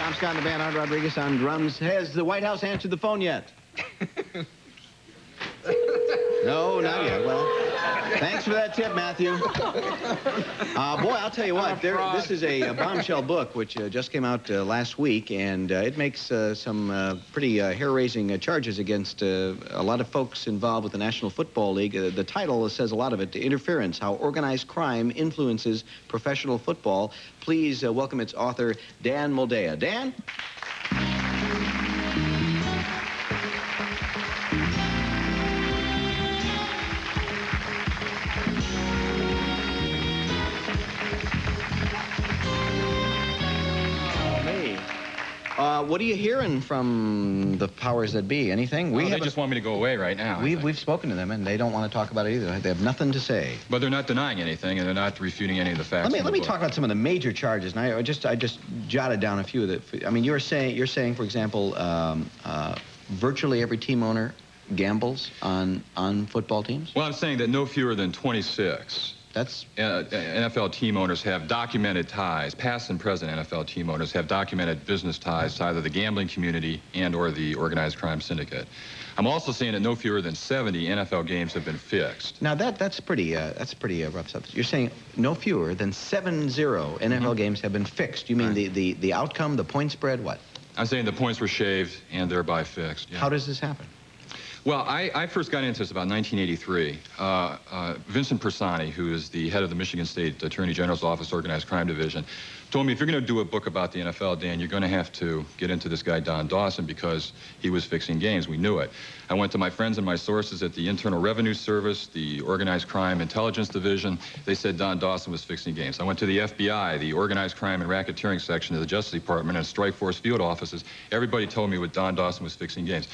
Tom Scott and the band, Art Rodriguez on drums. Has the White House answered the phone yet? No, not yet. Well, thanks for that tip, Matthew. Boy, I'll tell you what, this is a bombshell book which just came out last week, and it makes some pretty hair-raising charges against a lot of folks involved with the National Football League. The title says a lot of it, Interference, How Organized Crime Influences Professional Football. Please welcome its author, Dan Moldea. Dan? What are you hearing from the powers that be? Anything? They just want me to go away right now. We've spoken to them, and they don't want to talk about it either. They have nothing to say. But they're not denying anything, and they're not refuting any of the facts. Let me talk about some of the major charges. And I just jotted down a few of the. I mean, you're saying, for example, virtually every team owner gambles on football teams. Well, I'm saying that no fewer than 26. That's NFL team owners have documented ties. Past and present NFL team owners have documented business ties to either the gambling community and/or the organized crime syndicate. I'm also saying that no fewer than 70 NFL games have been fixed. Now that's pretty rough stuff. You're saying no fewer than 70 NFL games have been fixed. You mean the outcome, the point spread, what? I'm saying the points were shaved and thereby fixed. Yeah. How does this happen? Well, I first got into this about 1983. Vincent Persani, who is the head of the Michigan State Attorney General's Office Organized Crime Division, told me, if you're going to do a book about the NFL, Dan, you're going to have to get into this guy, Don Dawson, because he was fixing games. We knew it. I went to my friends and my sources at the Internal Revenue Service, the Organized Crime Intelligence Division. They said Don Dawson was fixing games. I went to the FBI, the Organized Crime and Racketeering Section of the Justice Department, and Strike Force field offices. Everybody told me what Don Dawson was fixing games.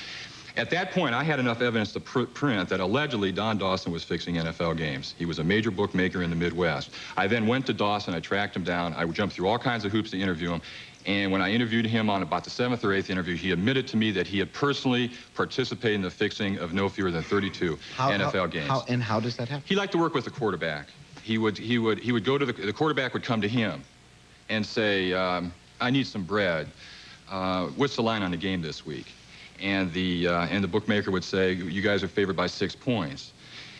At that point, I had enough evidence to print that allegedly Don Dawson was fixing NFL games. He was a major bookmaker in the Midwest. I then went to Dawson, I tracked him down, I jumped through all kinds of hoops to interview him, and when I interviewed him on about the 7th or 8th interview, he admitted to me that he had personally participated in the fixing of no fewer than 32 NFL games. How does that happen? He liked to work with the quarterback. He would go to the quarterback would come to him and say, I need some bread. What's the line on the game this week? And the bookmaker would say, you guys are favored by 6 points.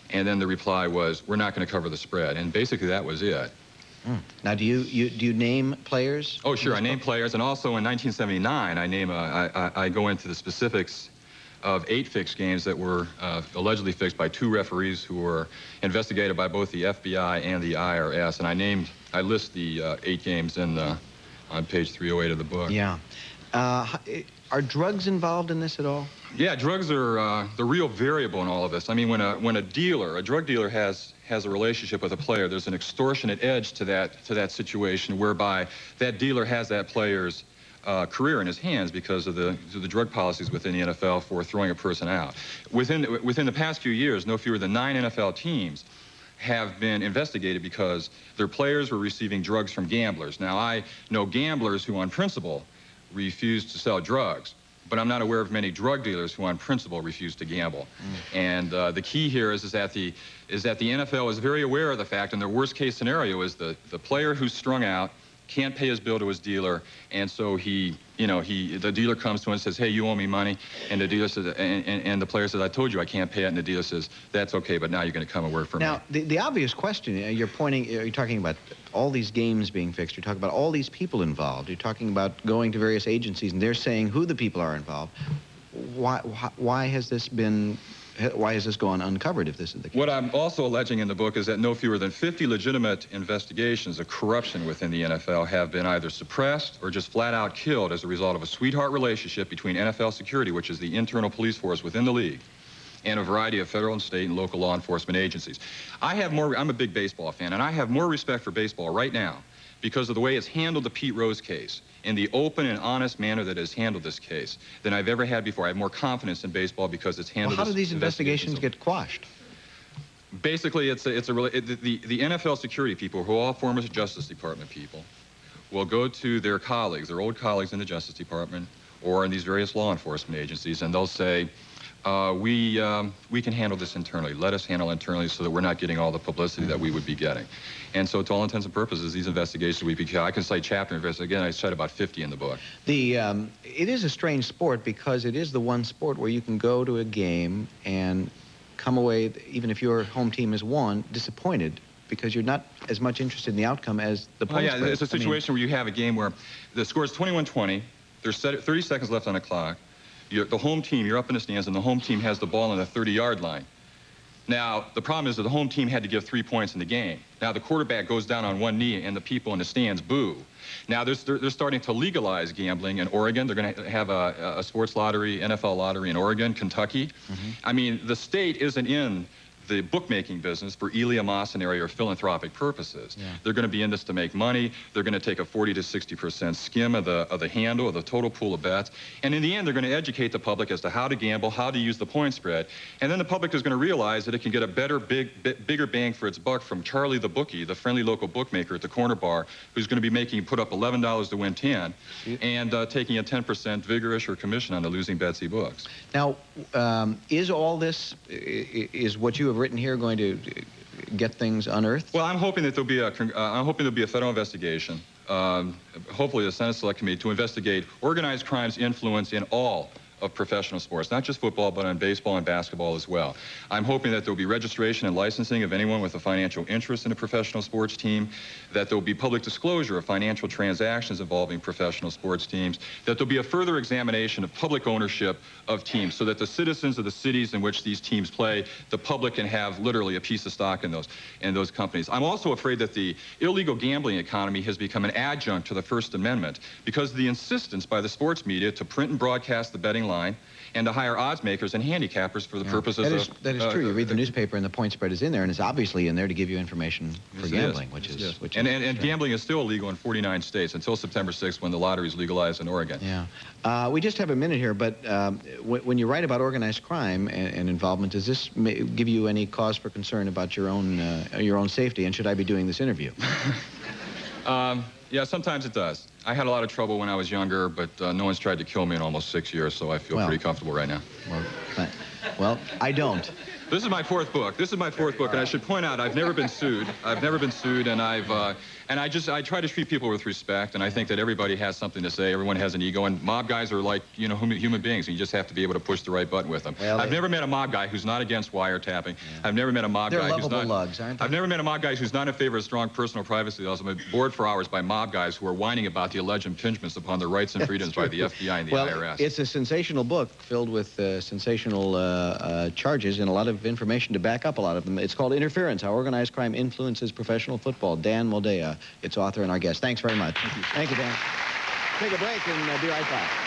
And then the reply was, we're not going to cover the spread. And basically that was it. Now, do you name players? Oh, sure, I name players. And also in 1979, I go into the specifics of 8 fixed games that were allegedly fixed by 2 referees who were investigated by both the FBI and the IRS. And I list the 8 games on page 308 of the book. Yeah. Are drugs involved in this at all? Yeah, drugs are the real variable in all of this. I mean, when a drug dealer has a relationship with a player, there's an extortionate edge to that situation whereby that dealer has that player's career in his hands because of the drug policies within the NFL for throwing a person out. Within the past few years, no fewer than 9 NFL teams have been investigated because their players were receiving drugs from gamblers. Now, I know gamblers who, on principle, refuse to sell drugs, but I'm not aware of many drug dealers who, on principle, refuse to gamble. And the key here is that the NFL is very aware of the fact, and their worst-case scenario is the player who's strung out can't pay his bill to his dealer, and so the dealer comes to him and says, hey, you owe me money, and the dealer says, and the player says, I told you I can't pay it, and the dealer says, that's okay, but now you're going to come and work for me. Now, the obvious question, you're talking about all these games being fixed, you're talking about all these people involved, you're talking about going to various agencies, and they're saying who the people are involved. Why has this gone uncovered if this is the case? What I'm also alleging in the book is that no fewer than 50 legitimate investigations of corruption within the NFL have been either suppressed or just flat out killed as a result of a sweetheart relationship between NFL security, which is the internal police force within the league, and a variety of federal and state and local law enforcement agencies. I'm a big baseball fan, and I have more respect for baseball right now because of the way it's handled the Pete Rose case in the open and honest manner that it's handled this case than I've ever had before. I have more confidence in baseball because it's handled. Well, how do these investigations get quashed? Basically, the NFL security people, who are all former Justice Department people, will go to their colleagues, their old colleagues in the Justice Department or in these various law enforcement agencies, and they'll say, we can handle this internally. Let us handle internally so that we're not getting all the publicity that we would be getting. And so to all intents and purposes, these investigations I can cite chapter investigations. Again, I cite about 50 in the book. It is a strange sport because it is the one sport where you can go to a game and come away, even if your home team has won, disappointed because you're not as much interested in the outcome as the point spread. It's a situation where you have a game where the score is 21-20, there's 30 seconds left on the clock, the home team, you're up in the stands, and the home team has the ball on the 30-yard line. Now, the problem is that the home team had to give 3 points in the game. Now, the quarterback goes down on one knee, and the people in the stands boo. Now, they're starting to legalize gambling in Oregon. They're going to have a sports lottery, NFL lottery in Oregon, Kentucky. I mean, the state isn't in the bookmaking business for eleemosynary or philanthropic purposes. They're going to be in this to make money. They're going to take a 40 to 60% skim of the handle, of the total pool of bets. And in the end, they're going to educate the public as to how to gamble, how to use the point spread. And then the public is going to realize that it can get a better, bigger bang for its buck from Charlie the bookie, the friendly local bookmaker at the corner bar, who's going to be put up $11 to win 10, and taking a 10% vigorish or commission on the losing Betsy books. Now, is all this, is what you have written here going to get things unearthed? Well, I'm hoping that there'll be a federal investigation, hopefully the Senate Select Committee, to investigate organized crime's influence in all of professional sports, not just football, but on baseball and basketball as well. I'm hoping that there will be registration and licensing of anyone with a financial interest in a professional sports team, that there will be public disclosure of financial transactions involving professional sports teams, that there will be a further examination of public ownership of teams so that the citizens of the cities in which these teams play, the public can have literally a piece of stock in those companies. I'm also afraid that the illegal gambling economy has become an adjunct to the First Amendment because of the insistence by the sports media to print and broadcast the betting line and to hire odds makers and handicappers for the purposes of... That is true. You read the newspaper and the point spread is in there, and it's obviously in there to give you information for gambling, which is... And gambling is still illegal in 49 states until September 6th when the lottery is legalized in Oregon. Yeah. We just have a minute here, but when you write about organized crime and involvement, does this give you any cause for concern about your own safety, and should I be doing this interview? Yeah, sometimes it does. I had a lot of trouble when I was younger, but no one's tried to kill me in almost 6 years, so I feel pretty comfortable right now. Well, I don't. This is my fourth book. This is my fourth book, and I should point out I've never been sued. I've never been sued, and I try to treat people with respect, and I think that everybody has something to say. Everyone has an ego, and mob guys are like, you know, human beings, and you just have to be able to push the right button with them. Well, I've never met a mob guy who's not against wiretapping. I've never met a mob guy who's not... lugs, aren't they? I've never met a mob guy who's not in favor of strong personal privacy laws. I'm bored for hours by mob guys who are whining about the alleged impingements upon their rights and freedoms by the FBI and the IRS. It's a sensational book filled with sensational charges and a lot of information to back up a lot of them. It's called Interference, How Organized Crime Influences Professional Football. Dan Moldea, its author and our guest. Thanks very much. Thank you, Dan. Take a break and be right back.